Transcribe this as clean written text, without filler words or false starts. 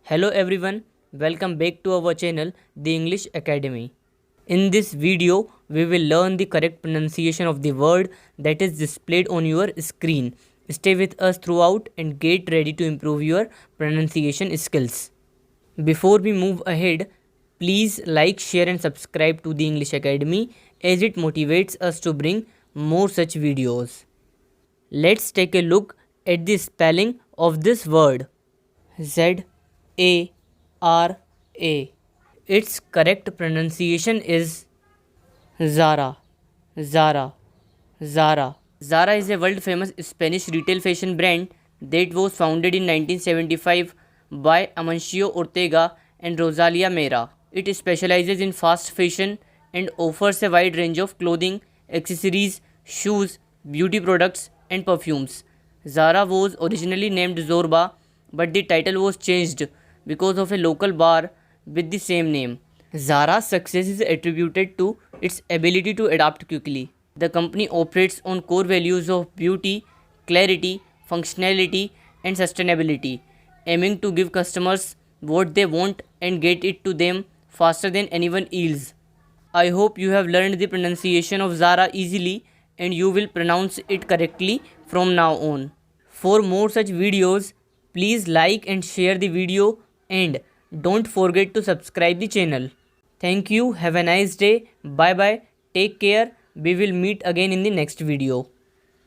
Hello everyone, welcome back to our channel The English Academy. In this video, we will learn the correct pronunciation of the word that is displayed on your screen. Stay with us throughout and get ready to improve your pronunciation skills. Before we move ahead, please like, share and subscribe to The English Academy as it motivates us to bring more such videos. Let's take a look at the spelling of this word. Zara. Its correct pronunciation is Zara. Zara. Zara. Zara is a world famous Spanish retail fashion brand that was founded in 1975 by Amancio Ortega and Rosalía Mera. It specializes in fast fashion and offers a wide range of clothing, accessories, shoes, beauty products, and perfumes. Zara was originally named Zorba, but the title was changed because of a local bar with the same name. Zara's success is attributed to its ability to adapt quickly. The company operates on core values of beauty, clarity, functionality, and sustainability, aiming to give customers what they want and get it to them faster than anyone else. I hope you have learned the pronunciation of Zara easily and you will pronounce it correctly from now on. For more such videos, please like and share the video and don't forget to subscribe the channel. Thank you. Have a nice day. Bye bye. Take care. We will meet again in the next video.